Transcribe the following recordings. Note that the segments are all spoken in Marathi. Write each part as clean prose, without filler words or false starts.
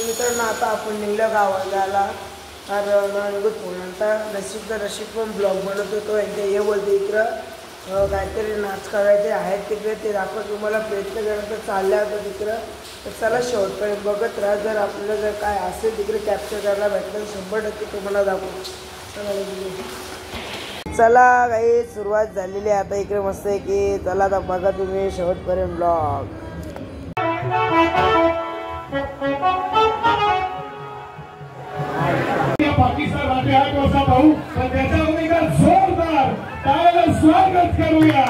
मित्रांनो आता आपण निघलो गावाला कारण नंतर रशीद पण ब्लॉग बनवतो तो एकदा ये बोलते इकडं काहीतरी नाच करायचे आहेत तिकडे ते दाखवत तुम्हाला प्रयत्न करायचा चालला होता तिकडं तर चला शेवटपर्यंत बघत राहा जर आपल्याला जर काय असेल तिकडे कॅप्चर करायला भेटलं 100% तुम्हाला दाखवू चला काही सुरुवात झालेली आहे आता इकडे मस्त आहे की चला आता बघा तुम्ही शेवटपर्यंत ब्लॉग पाकिस्तान राहते 8 वर्षा भाऊ पण त्याच्या भूमिका जोरदार टाळ्याला स्वागत करूया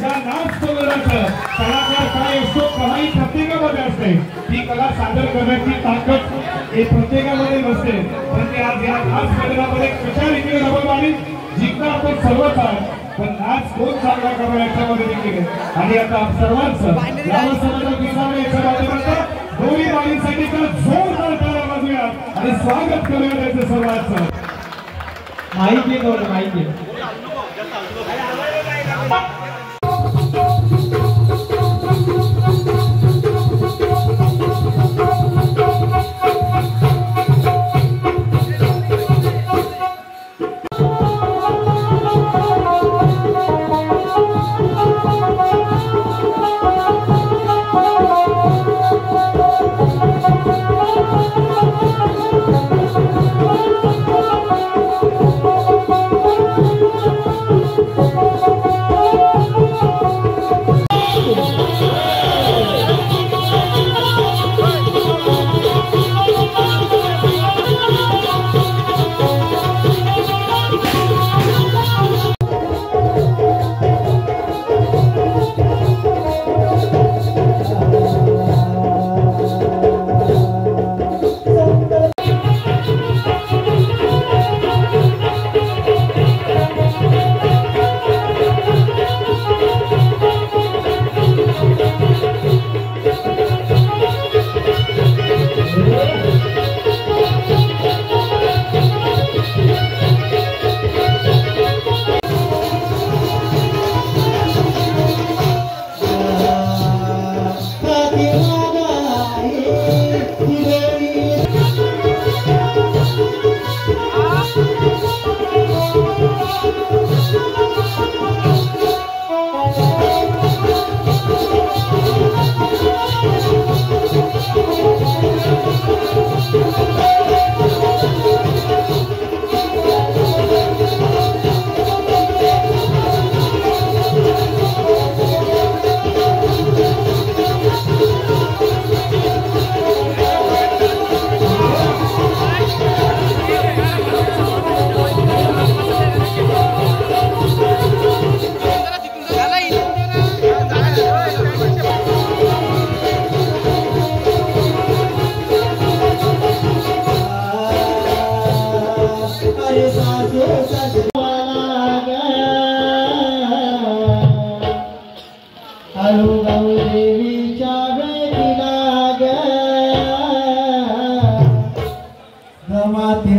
या नाच कलाकाराचं कलाकार काय असतो कलाही प्रत्येकामध्ये असते ही कला सादर करण्याची ताकद हे प्रत्येकामध्ये नसते पण ते आज या नाच मैदानामध्ये कशा रीतीने रमतवाडी जिंकणार आपण सर्वच आहात पण नाच कोण चांगला करणार याच्यामध्ये देखील आणि आता सर्वांचं ग्रामसभेचा विसावे याच्या माध्यमातून दोन्ही बाळींसाठी तर जोरदार टाळ्या वाजूया आणि स्वागत करूया त्याचं सर्वांचं माहिती नव्हतं माहिती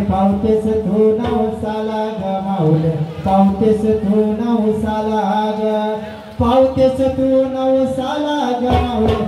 पावतेस तू नवसाला गमावले पावतेस तू नवसाला पावतेस तू नवसाला गमावले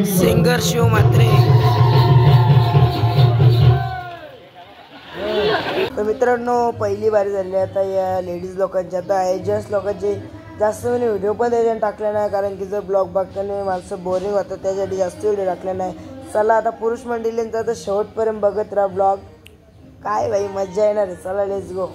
सिंगर शिव म्हात्रे तर मित्रांनो पहिली बारी झाली आता या लेडीज लोकांची आता एजंट्स लोकांचे जास्त वेळ व्हिडिओ पण त्याच्याने टाकले नाही कारण की जर ब्लॉग बघताना माणसं बोरिंग होतं त्यासाठी जास्त व्हिडिओ टाकले नाही चला आता पुरुष मंडळींचा तर शेवटपर्यंत बघत राहा ब्लॉग काय भाई मजा येणार आहे चला लेट्स गो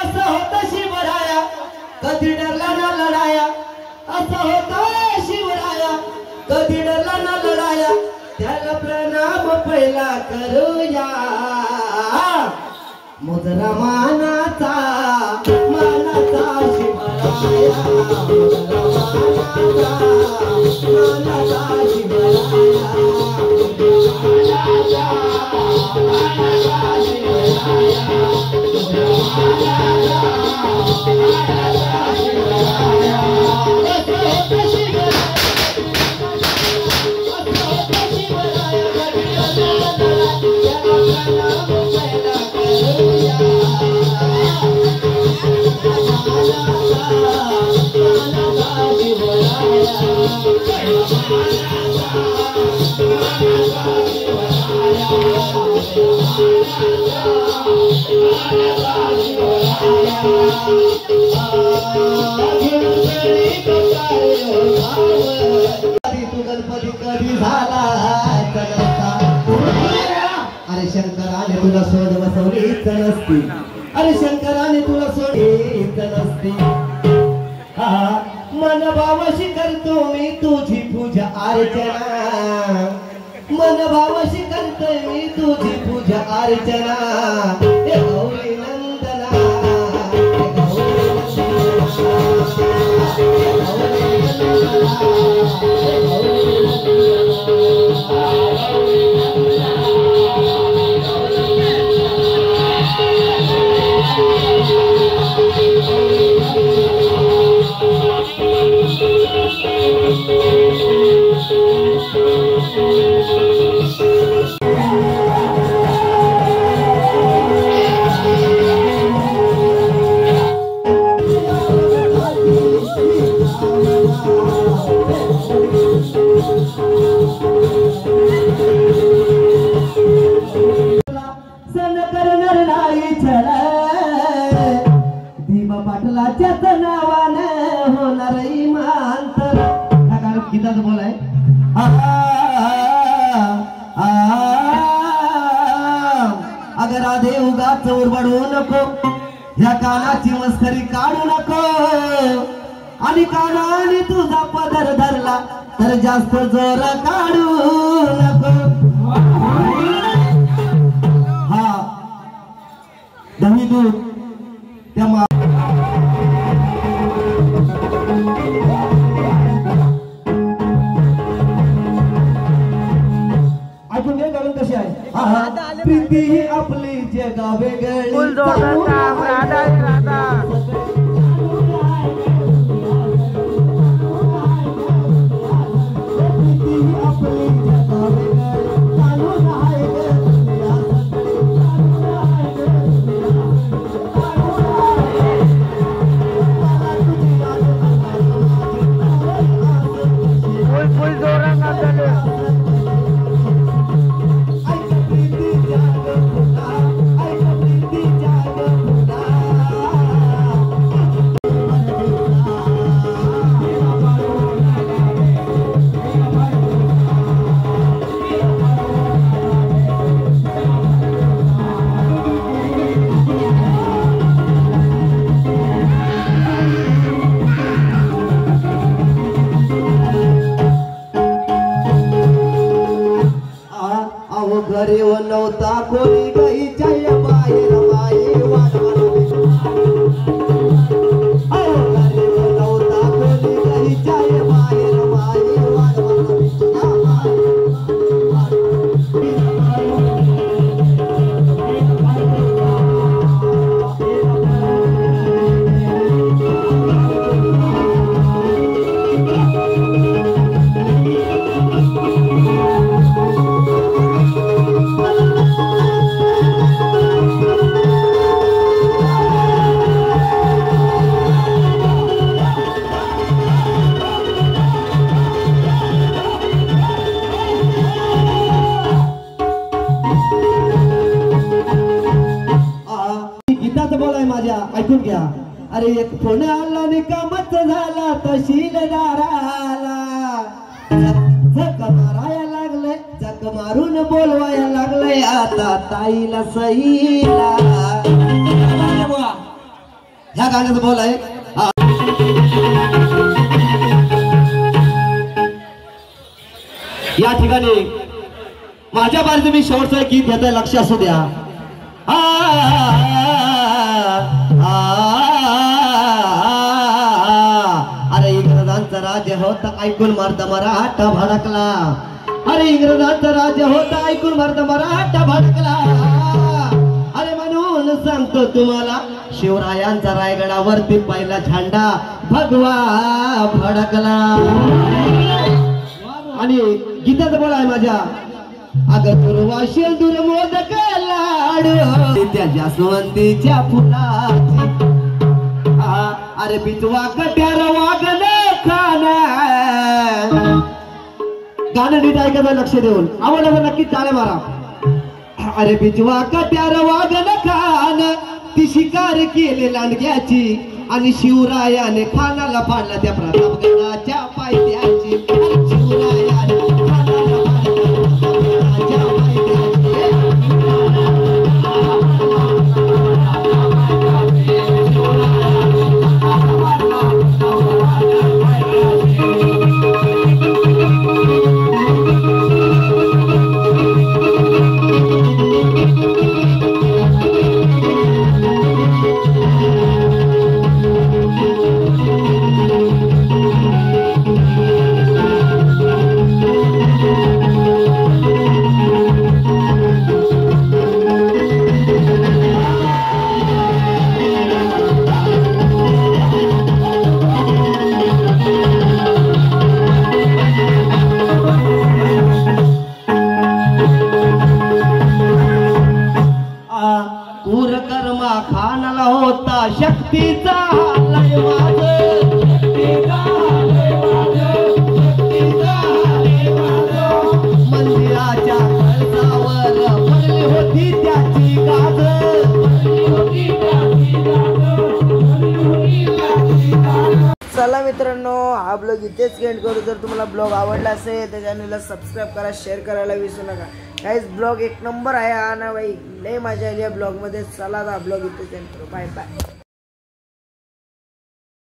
असं होतं शिवराया कधी डरला ना लढाया असं होतं शिवराया कधी डरला ना लढाया त्याला प्रणाम पहिला करूया मुद्रा मानाचा शिवराया मुद्रा मानाचा शिवराया गणपती कधी झाला अरे शंकराने तुला सोड बसवली नसती अरे शंकराने तुला सोडली नसती मन भावशी करतो मी तुझी पूजा अर्चना मन भावशी करतोय मी तुझी पूजा अर्चना हे गौरी नंदना हे गौरी नंदना हे गौरी सन करणार नाही छळ दीपा पाटलाच्याच नावानं होणार इमानतर काय गीताच बोलाय अगर राधे उगाच उरबडू नको ह्या कानाची मस्करी काढू नको आणि कानाने तुझा पदर धरला तर जास्त जोर काढू नको हा दही दूध त्या ऐकून घे कारण कशी आहे प्रीती ही आपली जगा वेगळी घरी नव्हता कोणी गाईच्या बाहेर बाई वाढवली घरी नव्हता कोणी गाईच्या बाहेर बाई वाढवली गीताच बोलाय माझ्या ऐकून घ्या अरे एक फोन आला निकामच झाला तहसीलदाराला झक मारायला लागले झक मारून बोलवायला लागले आता ताईला सहीला ह्या गाण्याचं बोल आहे या ठिकाणी माझ्या बारीचं मी शेवटचं गीत घेतोय लक्ष असू द्या अरे इंग्रजांचा राज्य होता ऐकून मर्द मराठा भडकला अरे इंग्रजांचा राज्य होता ऐकून मर्द मराठा भडकला अरे म्हणून सांगतो तुम्हाला शिवरायांचा रायगडावरती पहिला झेंडा भगवा फडकला आणि गीताचं बोल आहे माझ्या अगं दुर्वाशी दूर मोदक लाडू त्या जास्वंदीच्या फुलाची अरे बिचवा कट्यार वागण खाना गाणं नीट ऐकायचं लक्ष देऊन आवडलं तर नक्की टाळ्या मारा अरे बिचवा कट्यार वागण खान ती शिकार केले लांडग्याची आणि शिवरायाने खानाला फाडला त्या प्रतापगडाच्या पायथ्याची शिवरायाने खानाला फाडला खानाला होता शक्तीचा मंदिराच्या कळसावर पडली होती त्याची गाज चला मित्रांनो हा ब्लॉग इथेच एंड करू जर तुम्हाला ब्लॉग आवडला असेल तर चॅनलला सबस्क्राईब करा शेअर करायला विसरू नका गाइस ब्लॉग एक नंबर आहे हा ना भाई लय मजा आली या ब्लॉग मध्ये चला आता ब्लॉग इथेच एंड करू बाय बाय